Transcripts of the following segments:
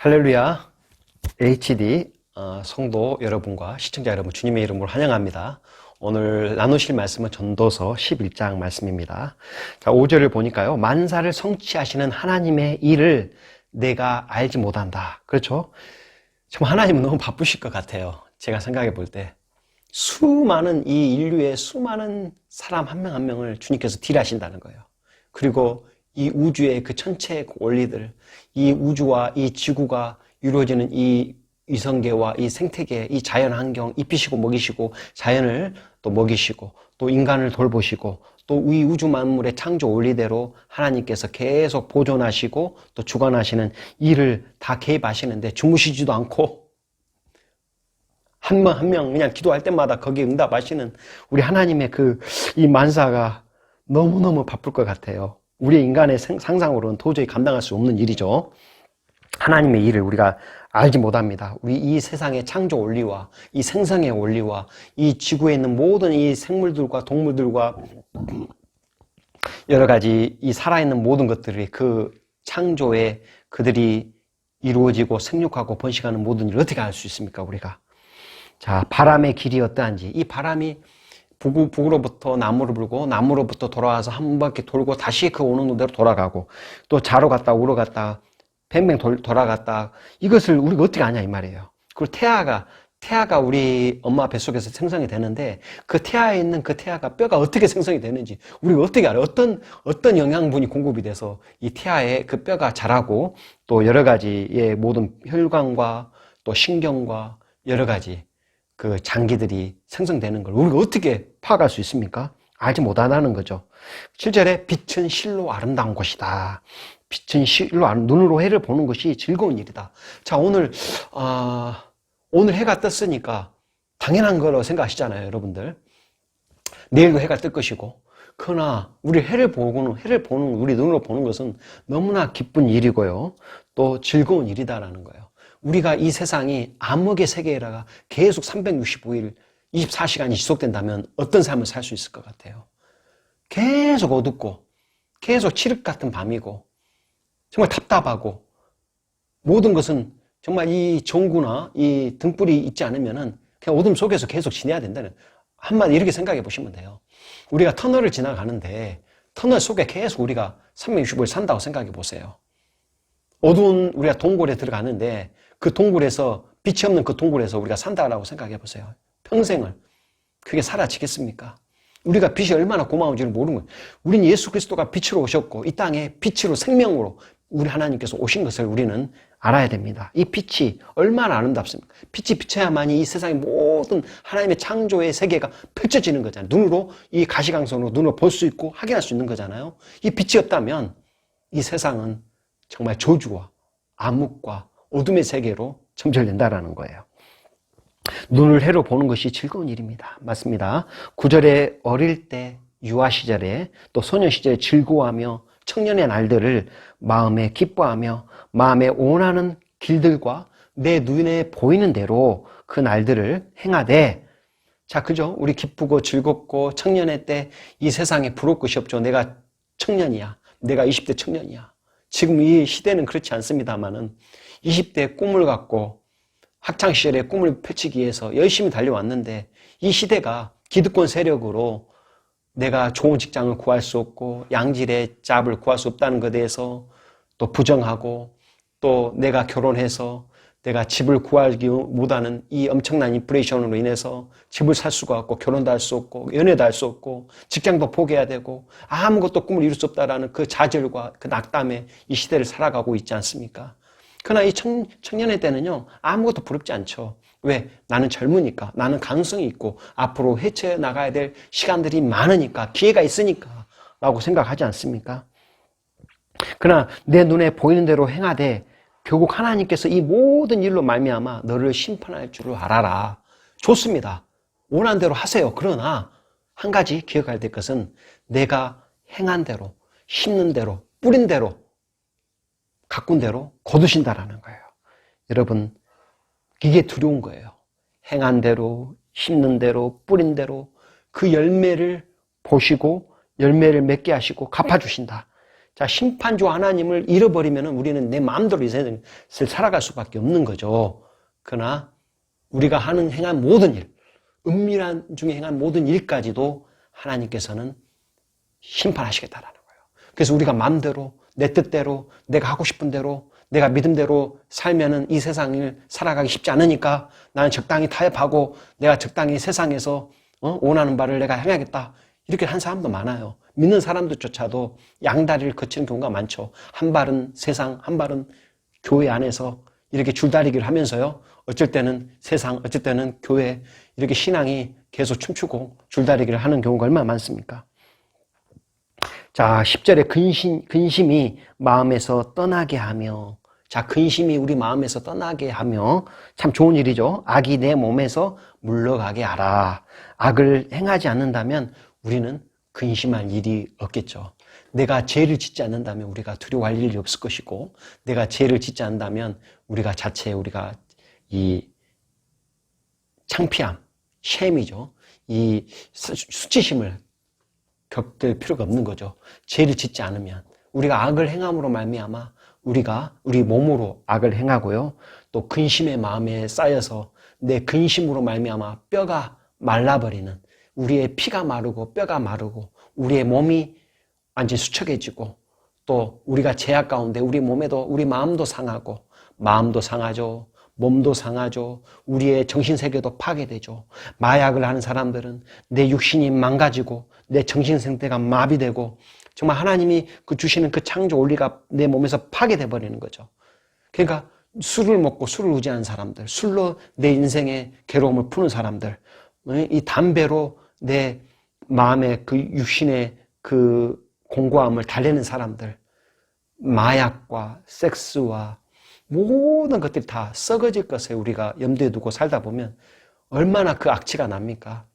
할렐루야. HD 성도 여러분과 시청자 여러분, 주님의 이름으로 환영합니다. 오늘 나누실 말씀은 전도서 11장 말씀입니다. 자, 5절을 보니까요, 만사를 성취하시는 하나님의 일을 내가 알지 못한다. 그렇죠? 지금 하나님은 너무 바쁘실 것 같아요. 제가 생각해 볼 때 수많은 이 인류의 수많은 사람 한 명 한 명을 주님께서 딜하신다는 거예요. 그리고 이 우주의 그 전체의 원리들, 이 우주와 이 지구가 이루어지는 이 위성계와 이 생태계, 이 자연환경, 입히시고 먹이시고 자연을 또 먹이시고 또 인간을 돌보시고 또 이 우주 만물의 창조 원리대로 하나님께서 계속 보존하시고 또 주관하시는 일을 다 개입하시는데 주무시지도 않고 한 명 한 명 그냥 기도할 때마다 거기에 응답하시는 우리 하나님의 이 만사가 너무너무 바쁠 것 같아요. 우리 인간의 상상으로는 도저히 감당할 수 없는 일이죠. 하나님의 일을 우리가 알지 못합니다. 우리 이 세상의 창조 원리와 이 생성의 원리와 이 지구에 있는 모든 이 생물들과 동물들과 여러 가지 이 살아있는 모든 것들이 그 창조에 그들이 이루어지고 생육하고 번식하는 모든 일을 어떻게 알 수 있습니까, 우리가? 자, 바람의 길이 어떠한지, 이 바람이 북으로부터 남으로 불고 남으로부터 돌아와서 한 바퀴 돌고 다시 그 오는 대로 돌아가고 또 좌로 갔다 우로 갔다 뱅뱅 돌아갔다, 이것을 우리가 어떻게 아냐 이 말이에요. 그리고 태아가 우리 엄마 뱃속에서 생성이 되는데 그 태아에 있는 그 태아가 뼈가 어떻게 생성이 되는지 우리가 어떻게 알아요? 어떤 영양분이 공급이 돼서 이 태아의 그 뼈가 자라고 또 여러 가지의 모든 혈관과 또 신경과 여러 가지 그 장기들이 생성되는 걸 우리가 어떻게 파악할 수 있습니까? 알지 못하다는 거죠. 7절에 빛은 실로 아름다운 것이다. 빛은 실로 눈으로 해를 보는 것이 즐거운 일이다. 자, 오늘 해가 떴으니까 당연한 거로 생각하시잖아요, 여러분들. 내일도 해가 뜰 것이고. 그러나 우리 해를 보는 우리 눈으로 보는 것은 너무나 기쁜 일이고요. 또 즐거운 일이다라는 거예요. 우리가 이 세상이 암흑의 세계라가 계속 365일 24시간이 지속된다면 어떤 삶을 살 수 있을 것 같아요? 계속 어둡고 계속 칠흑 같은 밤이고 정말 답답하고 모든 것은 정말 이 전구나 이 등불이 있지 않으면은 그냥 어둠 속에서 계속 지내야 된다는, 한마디 이렇게 생각해 보시면 돼요. 우리가 터널을 지나가는데 터널 속에 계속 우리가 365일 산다고 생각해 보세요. 어두운 우리가 동굴에 들어가는데 그 동굴에서 빛이 없는 그 동굴에서 우리가 산다라고 생각해 보세요. 평생을 그게 사라지겠습니까? 우리가 빛이 얼마나 고마운지를 모르는 거예요. 우리는 예수 그리스도가 빛으로 오셨고 이 땅에 빛으로 생명으로 우리 하나님께서 오신 것을 우리는 알아야 됩니다. 이 빛이 얼마나 아름답습니까? 빛이 비쳐야만이 이 세상의 모든 하나님의 창조의 세계가 펼쳐지는 거잖아요. 눈으로 이 가시광선으로 눈으로 볼 수 있고 확인할 수 있는 거잖아요. 이 빛이 없다면 이 세상은 정말 저주와 암흑과 어둠의 세계로 점철된다라는 거예요. 눈을 해로 보는 것이 즐거운 일입니다. 맞습니다. 9절에 어릴 때, 유아 시절에, 또 소년 시절에 즐거워하며 청년의 날들을 마음에 기뻐하며 마음에 원하는 길들과 내 눈에 보이는 대로 그 날들을 행하되. 자, 그죠? 우리 기쁘고 즐겁고 청년의 때 이 세상에 부러울 것이 없죠. 내가 청년이야. 내가 20대 청년이야. 지금 이 시대는 그렇지 않습니다만은 20대의 꿈을 갖고 학창시절에 꿈을 펼치기 위해서 열심히 달려왔는데 이 시대가 기득권 세력으로 내가 좋은 직장을 구할 수 없고 양질의 잡을 구할 수 없다는 것에 대해서 또 부정하고 또 내가 결혼해서 내가 집을 구하기 못하는 이 엄청난 인플레이션으로 인해서 집을 살 수가 없고 결혼도 할 수 없고 연애도 할 수 없고 직장도 포기해야 되고 아무것도 꿈을 이룰 수 없다라는 그 좌절과 그 낙담에 이 시대를 살아가고 있지 않습니까? 그러나 이 청년의 때는요, 아무것도 부럽지 않죠. 왜? 나는 젊으니까, 나는 가능성이 있고 앞으로 헤쳐나가야 될 시간들이 많으니까, 기회가 있으니까 라고 생각하지 않습니까? 그러나 내 눈에 보이는 대로 행하되 결국 하나님께서 이 모든 일로 말미암아 너를 심판할 줄을 알아라. 좋습니다. 원하는 대로 하세요. 그러나 한 가지 기억해야 될 것은 내가 행한 대로, 심는 대로, 뿌린 대로, 가꾼 대로 거두신다라는 거예요. 여러분, 이게 두려운 거예요. 행한 대로, 심는 대로, 뿌린 대로 그 열매를 보시고 열매를 맺게 하시고 갚아주신다. 자, 심판주 하나님을 잃어버리면 우리는 내 마음대로 이 세상을 살아갈 수밖에 없는 거죠. 그러나 우리가 행한 모든 일, 은밀한 중에 행한 모든 일까지도 하나님께서는 심판하시겠다라는 거예요. 그래서 우리가 마음대로, 내 뜻대로, 내가 하고 싶은 대로, 내가 믿음대로 살면은 이 세상을 살아가기 쉽지 않으니까 나는 적당히 타협하고 내가 적당히 세상에서 원하는 바를 내가 행하겠다. 이렇게 한 사람도 많아요. 믿는 사람들조차도 양다리를 거치는 경우가 많죠. 한 발은 세상, 한 발은 교회 안에서 이렇게 줄다리기를 하면서요. 어쩔 때는 세상, 어쩔 때는 교회, 이렇게 신앙이 계속 춤추고 줄다리기를 하는 경우가 얼마나 많습니까? 자, 10절에 근심이 마음에서 떠나게 하며, 자, 근심이 우리 마음에서 떠나게 하며, 참 좋은 일이죠. 악이 내 몸에서 물러가게 하라. 악을 행하지 않는다면 우리는 근심할 일이 없겠죠. 내가 죄를 짓지 않는다면 우리가 두려워할 일이 없을 것이고, 내가 죄를 짓지 않는다면 우리가 이 창피함, 쉐임이죠. 이 수치심을 겪을 필요가 없는 거죠. 죄를 짓지 않으면 우리가 악을 행함으로 말미암아 우리 몸으로 악을 행하고요. 또 근심의 마음에 쌓여서 내 근심으로 말미암아 뼈가 말라버리는, 우리의 피가 마르고 뼈가 마르고 우리의 몸이 완전히 수척해지고, 또 우리가 죄악 가운데 우리 몸에도 우리 마음도 상하고, 마음도 상하죠. 몸도 상하죠. 우리의 정신세계도 파괴되죠. 마약을 하는 사람들은 내 육신이 망가지고 내 정신상태가 마비되고, 정말 하나님이 주시는 그 창조 원리가 내 몸에서 파괴돼 버리는 거죠. 그러니까 술을 먹고 술을 의지하는 사람들, 술로 내 인생의 괴로움을 푸는 사람들, 이 담배로 내 마음의 그 육신의 그 공고함을 달래는 사람들, 마약과 섹스와 모든 것들이 다 썩어질 것을 우리가 염두에 두고 살다 보면 얼마나 그 악취가 납니까?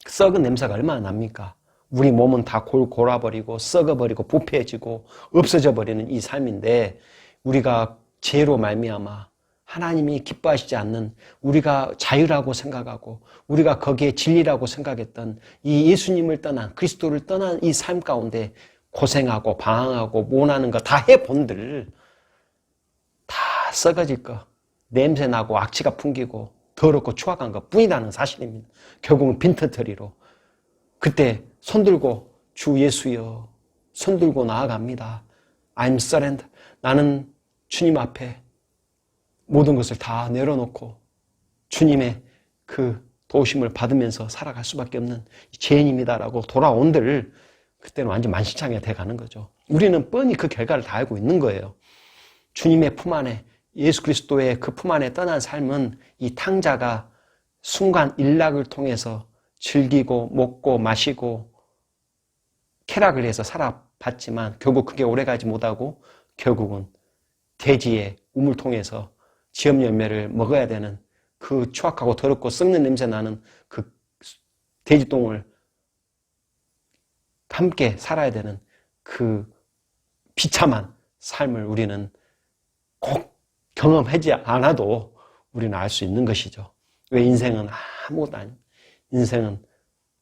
썩은 냄새가 얼마나 납니까? 우리 몸은 다 골아버리고 썩어버리고 부패해지고 없어져 버리는 이 삶인데, 우리가 죄로 말미암아 하나님이 기뻐하시지 않는, 우리가 자유라고 생각하고 우리가 거기에 진리라고 생각했던 이 예수님을 떠난, 그리스도를 떠난 이 삶 가운데 고생하고 방황하고 모나는 거 다 해본들 다 썩어질 거, 냄새나고 악취가 풍기고 더럽고 추악한 것 뿐이라는 사실입니다. 결국은 빈털터리로. 그때 손들고 주 예수여, 손들고 나아갑니다. I'm surrender. 나는 주님 앞에 모든 것을 다 내려놓고 주님의 그 도우심을 받으면서 살아갈 수밖에 없는 죄인입니다라고 돌아온들, 그때는 완전 만신창이가 돼가는 거죠. 우리는 뻔히 그 결과를 다 알고 있는 거예요. 주님의 품 안에, 예수 그리스도의 그 품 안에 떠난 삶은 이 탕자가 순간 일락을 통해서 즐기고 먹고 마시고 쾌락을 해서 살아봤지만 결국 그게 오래가지 못하고 결국은 돼지의 우물 통해서 지업 열매를 먹어야 되는, 그 추악하고 더럽고 썩는 냄새 나는 그 돼지똥을 함께 살아야 되는 그 비참한 삶을 우리는 꼭 경험하지 않아도 우리는 알 수 있는 것이죠. 왜? 인생은 아무것도 아닙니다. 인생은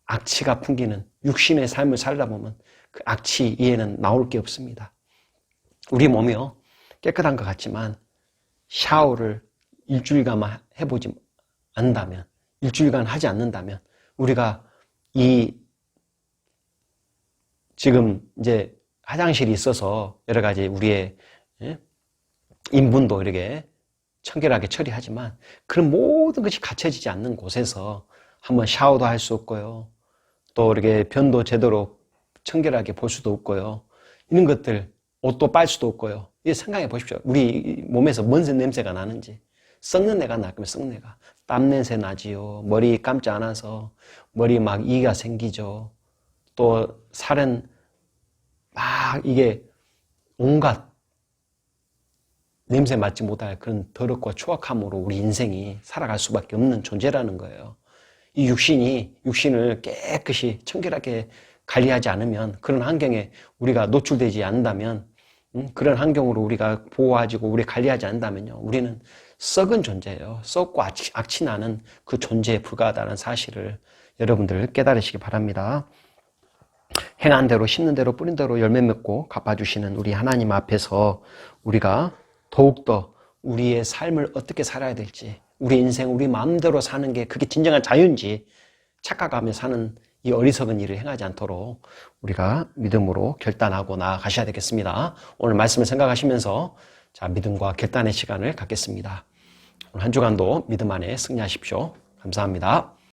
악취가 풍기는 육신의 삶을 살다 보면 그 악취 이에는 나올 게 없습니다. 우리 몸이요, 깨끗한 것 같지만 샤워를 일주일간 해보지 않는다면, 일주일간 하지 않는다면, 우리가 지금 이제 화장실이 있어서 여러 가지 우리의 인분도 이렇게 청결하게 처리하지만, 그런 모든 것이 갖춰지지 않는 곳에서 한번 샤워도 할 수 없고요, 또 이렇게 변도 제대로 청결하게 볼 수도 없고요, 이런 것들, 옷도 빨 수도 없고요. 이거 생각해 보십시오. 우리 몸에서 뭔 냄새가 나는지. 썩는 애가 나면 썩는 애가. 땀 냄새 나지요. 머리 감지 않아서 머리 막 이가 생기죠. 또 살은 막 이게 온갖 냄새 맡지 못할 그런 더럽고 추악함으로 우리 인생이 살아갈 수밖에 없는 존재라는 거예요. 이 육신을 깨끗이 청결하게 관리하지 않으면, 그런 환경에 우리가 노출되지 않는다면, 그런 환경으로 우리가 보호하고 우리 관리하지 않는다면요, 우리는 썩은 존재예요. 썩고 악취 나는 그 존재에 불과하다는 사실을 여러분들 깨달으시기 바랍니다. 행한 대로 심는 대로 뿌린 대로 열매 맺고 갚아주시는 우리 하나님 앞에서 우리가 더욱더 우리의 삶을 어떻게 살아야 될지, 우리 인생 우리 마음대로 사는 게 그게 진정한 자유인지 착각하며 사는 이 어리석은 일을 행하지 않도록 우리가 믿음으로 결단하고 나아가셔야 되겠습니다. 오늘 말씀을 생각하시면서 자, 믿음과 결단의 시간을 갖겠습니다. 오늘 한 주간도 믿음 안에 승리하십시오. 감사합니다.